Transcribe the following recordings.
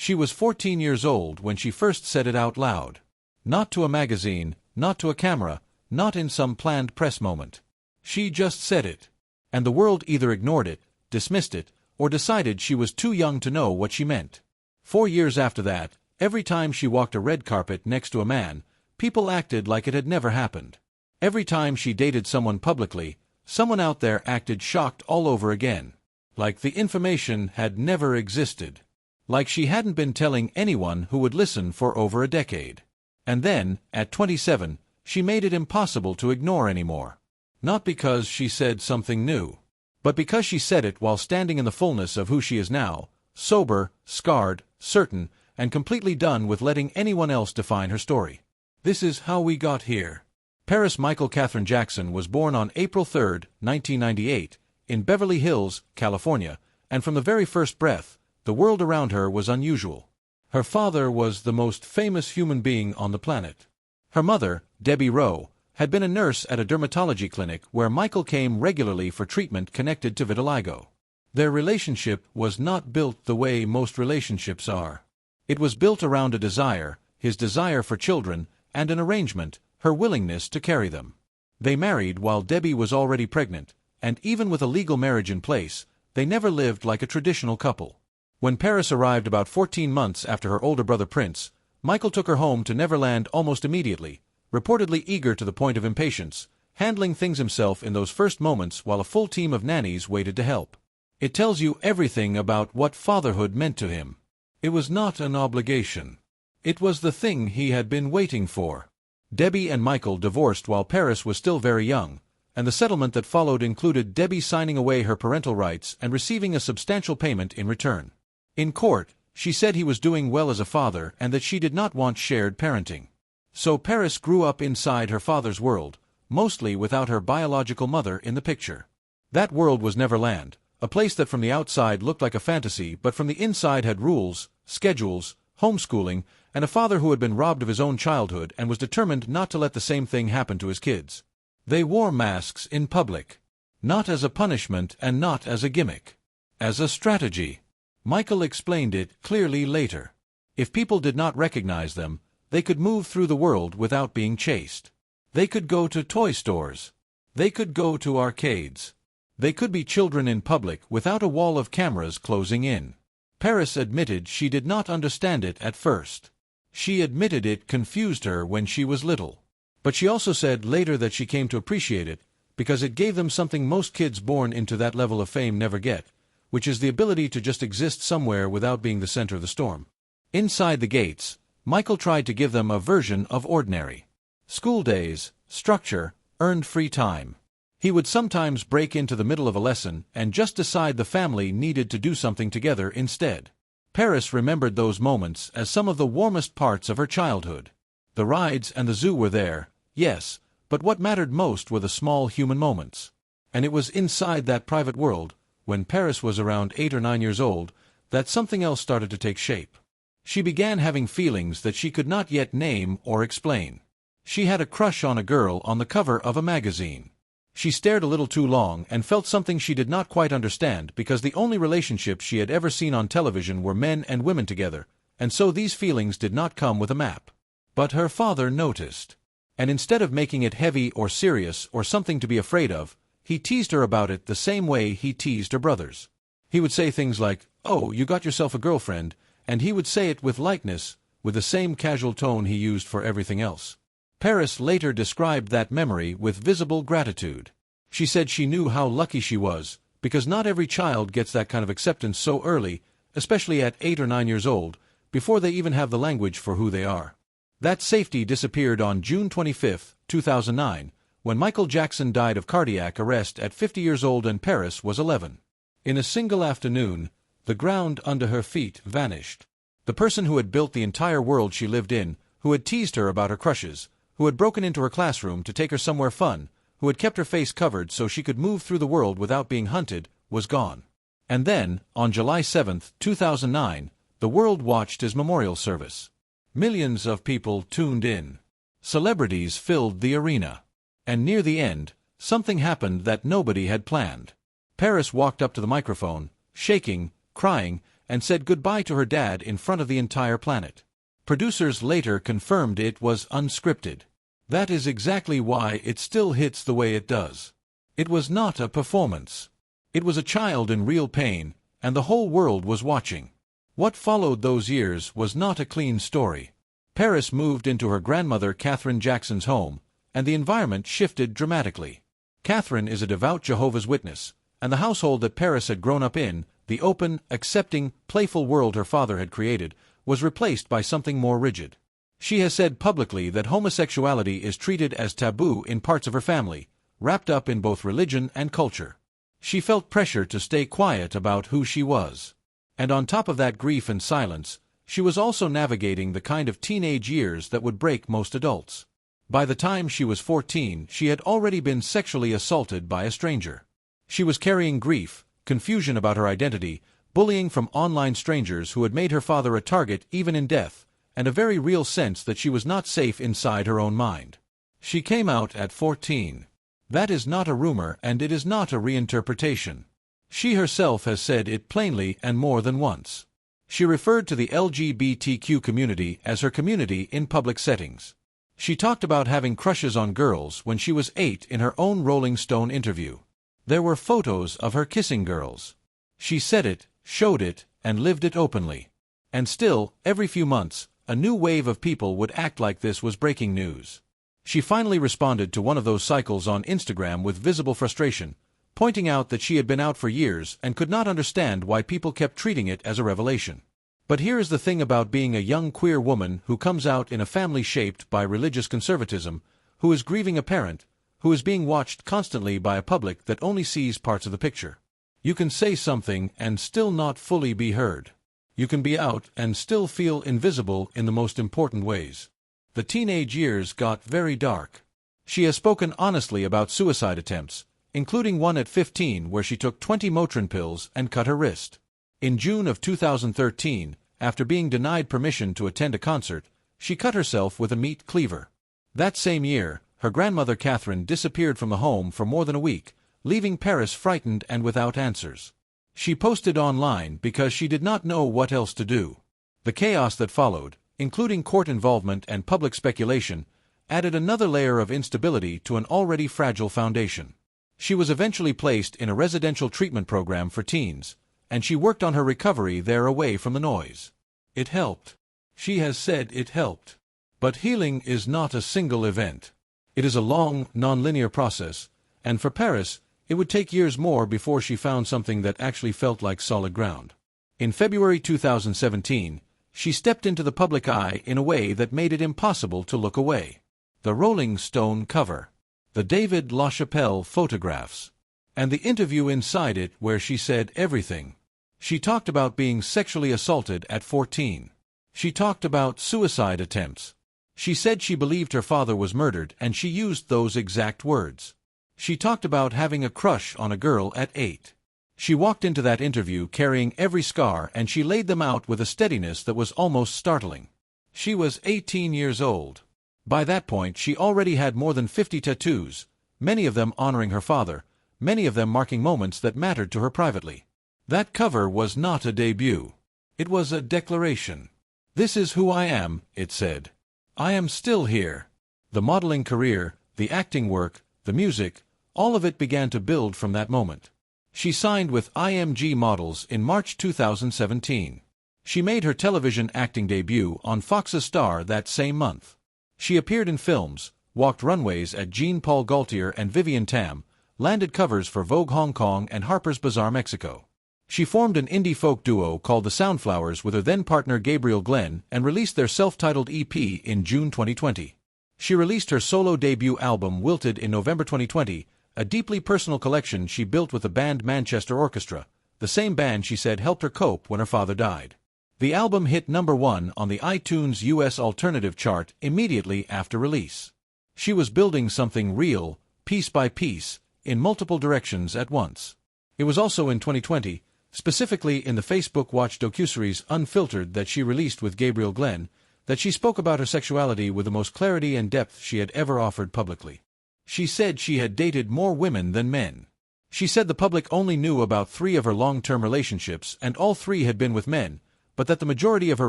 She was 14 years old when she first said it out loud. Not to a magazine, not to a camera, not in some planned press moment. She just said it. And the world either ignored it, dismissed it, or decided she was too young to know what she meant. 4 years after that, every time she walked a red carpet next to a man, people acted like it had never happened. Every time she dated someone publicly, someone out there acted shocked all over again. Like the information had never existed. Like she hadn't been telling anyone who would listen for over a decade. And then, at 27, she made it impossible to ignore anymore. Not because she said something new, but because she said it while standing in the fullness of who she is now, sober, scarred, certain, and completely done with letting anyone else define her story. This is how we got here. Paris Michael Catherine Jackson was born on April 3, 1998, in Beverly Hills, California, and from the very first breath, the world around her was unusual. Her father was the most famous human being on the planet. Her mother, Debbie Rowe, had been a nurse at a dermatology clinic where Michael came regularly for treatment connected to vitiligo. Their relationship was not built the way most relationships are. It was built around a desire, his desire for children, and an arrangement, her willingness to carry them. They married while Debbie was already pregnant, and even with a legal marriage in place, they never lived like a traditional couple. When Paris arrived about 14 months after her older brother Prince, Michael took her home to Neverland almost immediately, reportedly eager to the point of impatience, handling things himself in those first moments while a full team of nannies waited to help. It tells you everything about what fatherhood meant to him. It was not an obligation. It was the thing he had been waiting for. Debbie and Michael divorced while Paris was still very young, and the settlement that followed included Debbie signing away her parental rights and receiving a substantial payment in return. In court, she said he was doing well as a father and that she did not want shared parenting. So Paris grew up inside her father's world, mostly without her biological mother in the picture. That world was Neverland, a place that from the outside looked like a fantasy but from the inside had rules, schedules, homeschooling, and a father who had been robbed of his own childhood and was determined not to let the same thing happen to his kids. They wore masks in public. Not as a punishment and not as a gimmick. As a strategy. Michael explained it clearly later. If people did not recognize them, they could move through the world without being chased. They could go to toy stores. They could go to arcades. They could be children in public without a wall of cameras closing in. Paris admitted she did not understand it at first. She admitted it confused her when she was little. But she also said later that she came to appreciate it because it gave them something most kids born into that level of fame never get, which is the ability to just exist somewhere without being the center of the storm. Inside the gates, Michael tried to give them a version of ordinary. School days, structure, earned free time. He would sometimes break into the middle of a lesson and just decide the family needed to do something together instead. Paris remembered those moments as some of the warmest parts of her childhood. The rides and the zoo were there, yes, but what mattered most were the small human moments. And it was inside that private world, when Paris was around 8 or 9 years old, that something else started to take shape. She began having feelings that she could not yet name or explain. She had a crush on a girl on the cover of a magazine. She stared a little too long and felt something she did not quite understand because the only relationships she had ever seen on television were men and women together, and so these feelings did not come with a map. But her father noticed. And instead of making it heavy or serious or something to be afraid of, he teased her about it the same way he teased her brothers. He would say things like, "Oh, you got yourself a girlfriend," and he would say it with lightness, with the same casual tone he used for everything else. Paris later described that memory with visible gratitude. She said she knew how lucky she was, because not every child gets that kind of acceptance so early, especially at 8 or 9 years old, before they even have the language for who they are. That safety disappeared on June 25, 2009, when Michael Jackson died of cardiac arrest at 50 years old and Paris was 11. In a single afternoon, the ground under her feet vanished. The person who had built the entire world she lived in, who had teased her about her crushes, who had broken into her classroom to take her somewhere fun, who had kept her face covered so she could move through the world without being hunted, was gone. And then, on July 7, 2009, the world watched his memorial service. Millions of people tuned in. Celebrities filled the arena. And near the end, something happened that nobody had planned. Paris walked up to the microphone, shaking, crying, and said goodbye to her dad in front of the entire planet. Producers later confirmed it was unscripted. That is exactly why it still hits the way it does. It was not a performance. It was a child in real pain, and the whole world was watching. What followed those years was not a clean story. Paris moved into her grandmother Catherine Jackson's home, and the environment shifted dramatically. Catherine is a devout Jehovah's Witness, and the household that Paris had grown up in, the open, accepting, playful world her father had created, was replaced by something more rigid. She has said publicly that homosexuality is treated as taboo in parts of her family, wrapped up in both religion and culture. She felt pressure to stay quiet about who she was. And on top of that grief and silence, she was also navigating the kind of teenage years that would break most adults. By the time she was 14, she had already been sexually assaulted by a stranger. She was carrying grief, confusion about her identity, bullying from online strangers who had made her father a target even in death, and a very real sense that she was not safe inside her own mind. She came out at 14. That is not a rumor, and it is not a reinterpretation. She herself has said it plainly and more than once. She referred to the LGBTQ community as her community in public settings. She talked about having crushes on girls when she was 8 in her own Rolling Stone interview. There were photos of her kissing girls. She said it, showed it, and lived it openly. And still, every few months, a new wave of people would act like this was breaking news. She finally responded to one of those cycles on Instagram with visible frustration, pointing out that she had been out for years and could not understand why people kept treating it as a revelation. But here is the thing about being a young queer woman who comes out in a family shaped by religious conservatism, who is grieving a parent, who is being watched constantly by a public that only sees parts of the picture. You can say something and still not fully be heard. You can be out and still feel invisible in the most important ways. The teenage years got very dark. She has spoken honestly about suicide attempts, including one at 15 where she took 20 Motrin pills and cut her wrist. In June of 2013, after being denied permission to attend a concert, she cut herself with a meat cleaver. That same year, her grandmother Catherine disappeared from the home for more than a week, leaving Paris frightened and without answers. She posted online because she did not know what else to do. The chaos that followed, including court involvement and public speculation, added another layer of instability to an already fragile foundation. She was eventually placed in a residential treatment program for teens, and she worked on her recovery there away from the noise. It helped. She has said it helped. But healing is not a single event. It is a long, non-linear process, and for Paris, it would take years more before she found something that actually felt like solid ground. In February 2017, she stepped into the public eye in a way that made it impossible to look away. The Rolling Stone cover, the David LaChapelle photographs, and the interview inside it where she said everything. She talked about being sexually assaulted at 14. She talked about suicide attempts. She said she believed her father was murdered, and she used those exact words. She talked about having a crush on a girl at 8. She walked into that interview carrying every scar, and she laid them out with a steadiness that was almost startling. She was 18 years old. By that point, she already had more than 50 tattoos, many of them honoring her father, many of them marking moments that mattered to her privately. That cover was not a debut. It was a declaration. "This is who I am," it said. "I am still here." The modeling career, the acting work, the music, all of it began to build from that moment. She signed with IMG Models in March 2017. She made her television acting debut on Fox's Star that same month. She appeared in films, walked runways at Jean-Paul Gaultier and Vivienne Tam, landed covers for Vogue Hong Kong and Harper's Bazaar Mexico. She formed an indie folk duo called the Soundflowers with her then-partner Gabriel Glenn and released their self-titled EP in June 2020. She released her solo debut album Wilted in November 2020, a deeply personal collection she built with the band Manchester Orchestra, the same band she said helped her cope when her father died. The album hit #1 on the iTunes US Alternative chart immediately after release. She was building something real, piece by piece, in multiple directions at once. It was also in 2020, specifically in the Facebook Watch docuseries Unfiltered that she released with Gabriel Glenn, that she spoke about her sexuality with the most clarity and depth she had ever offered publicly. She said she had dated more women than men. She said the public only knew about 3 of her long-term relationships and all 3 had been with men, but that the majority of her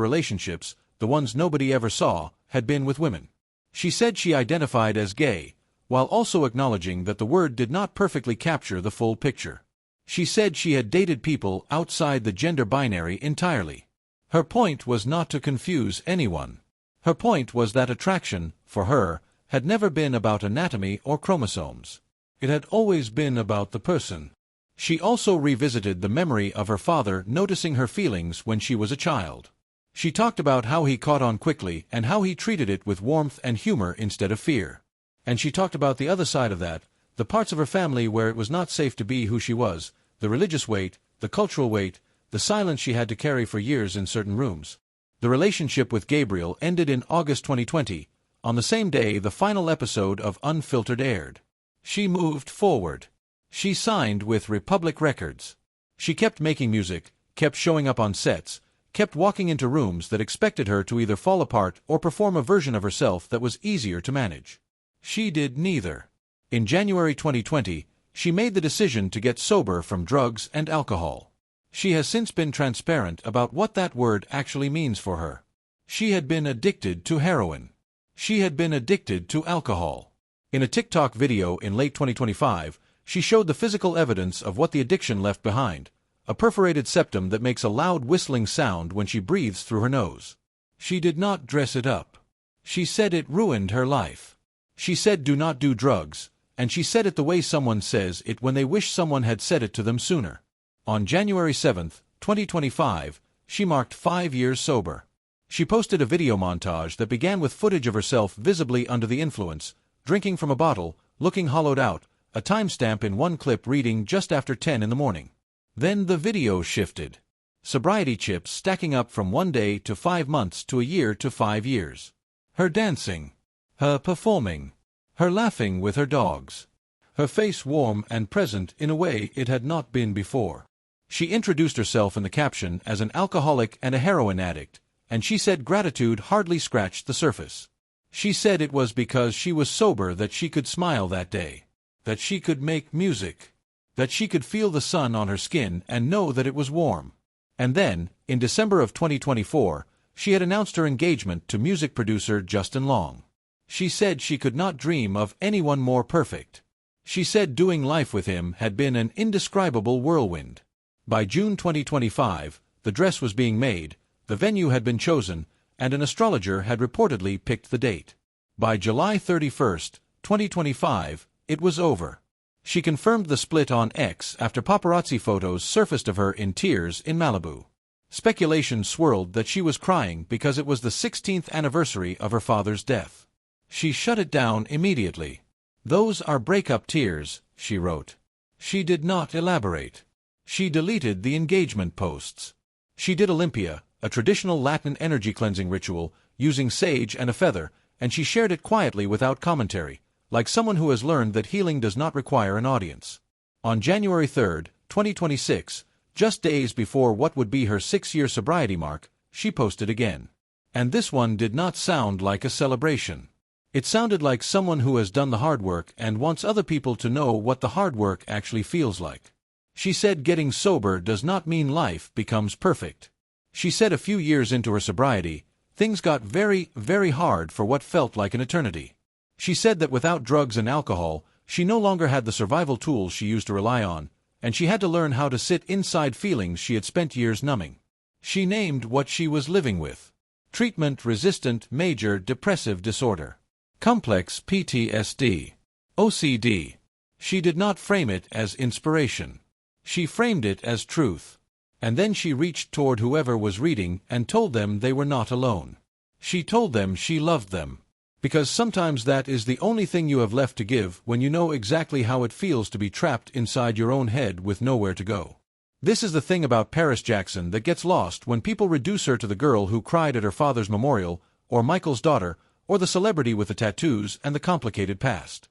relationships, the ones nobody ever saw, had been with women. She said she identified as gay, while also acknowledging that the word did not perfectly capture the full picture. She said she had dated people outside the gender binary entirely. Her point was not to confuse anyone. Her point was that attraction, for her, had never been about anatomy or chromosomes. It had always been about the person. She also revisited the memory of her father noticing her feelings when she was a child. She talked about how he caught on quickly and how he treated it with warmth and humor instead of fear. And she talked about the other side of that, the parts of her family where it was not safe to be who she was, the religious weight, the cultural weight, the silence she had to carry for years in certain rooms. The relationship with Gabriel ended in August 2020, on the same day the final episode of Unfiltered aired. She moved forward. She signed with Republic Records. She kept making music, kept showing up on sets, kept walking into rooms that expected her to either fall apart or perform a version of herself that was easier to manage. She did neither. In January 2020, she made the decision to get sober from drugs and alcohol. She has since been transparent about what that word actually means for her. She had been addicted to heroin. She had been addicted to alcohol. In a TikTok video in late 2025, she showed the physical evidence of what the addiction left behind, a perforated septum that makes a loud whistling sound when she breathes through her nose. She did not dress it up. She said it ruined her life. She said do not do drugs, and she said it the way someone says it when they wish someone had said it to them sooner. On January 7, 2025, she marked 5 years sober. She posted a video montage that began with footage of herself visibly under the influence, drinking from a bottle, looking hollowed out, a timestamp in one clip reading just after 10 in the morning. Then the video shifted. Sobriety chips stacking up from 1 day to 5 months to a year to 5 years. Her dancing. Her performing. Her laughing with her dogs. Her face warm and present in a way it had not been before. She introduced herself in the caption as an alcoholic and a heroin addict, and she said gratitude hardly scratched the surface. She said it was because she was sober that she could smile that day, that she could make music, that she could feel the sun on her skin and know that it was warm. And then, in December of 2024, she had announced her engagement to music producer Justin Long. She said she could not dream of anyone more perfect. She said doing life with him had been an indescribable whirlwind. By June 2025, the dress was being made, the venue had been chosen, and an astrologer had reportedly picked the date. By July 31, 2025, it was over. She confirmed the split on X after paparazzi photos surfaced of her in tears in Malibu. Speculation swirled that she was crying because it was the 16th anniversary of her father's death. She shut it down immediately. "Those are breakup tears," she wrote. She did not elaborate. She deleted the engagement posts. She did Olympia, a traditional Latin energy cleansing ritual, using sage and a feather, and she shared it quietly without commentary, like someone who has learned that healing does not require an audience. On January 3, 2026, just days before what would be her 6-year sobriety mark, she posted again. And this one did not sound like a celebration. It sounded like someone who has done the hard work and wants other people to know what the hard work actually feels like. She said getting sober does not mean life becomes perfect. She said a few years into her sobriety, things got very, very hard for what felt like an eternity. She said that without drugs and alcohol, she no longer had the survival tools she used to rely on, and she had to learn how to sit inside feelings she had spent years numbing. She named what she was living with. Treatment-resistant major depressive disorder. Complex PTSD. OCD. She did not frame it as inspiration. She framed it as truth. And then she reached toward whoever was reading and told them they were not alone. She told them she loved them. Because sometimes that is the only thing you have left to give when you know exactly how it feels to be trapped inside your own head with nowhere to go. This is the thing about Paris Jackson that gets lost when people reduce her to the girl who cried at her father's memorial, or Michael's daughter, or the celebrity with the tattoos and the complicated past.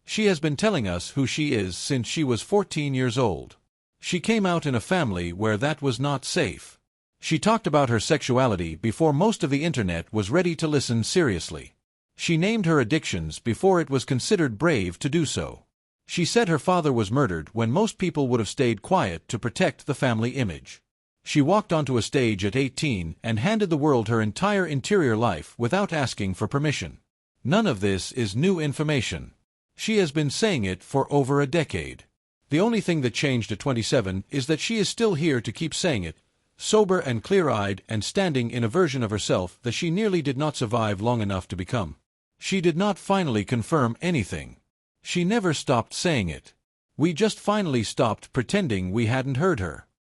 She has been telling us who she is since she was 14 years old. She came out in a family where that was not safe. She talked about her sexuality before most of the internet was ready to listen seriously. She named her addictions before it was considered brave to do so. She said her father was murdered when most people would have stayed quiet to protect the family image. She walked onto a stage at 18 and handed the world her entire interior life without asking for permission. None of this is new information. She has been saying it for over a decade. The only thing that changed at 27 is that she is still here to keep saying it, sober and clear-eyed and standing in a version of herself that she nearly did not survive long enough to become. She did not finally confirm anything. She never stopped saying it. We just finally stopped pretending we hadn't heard her.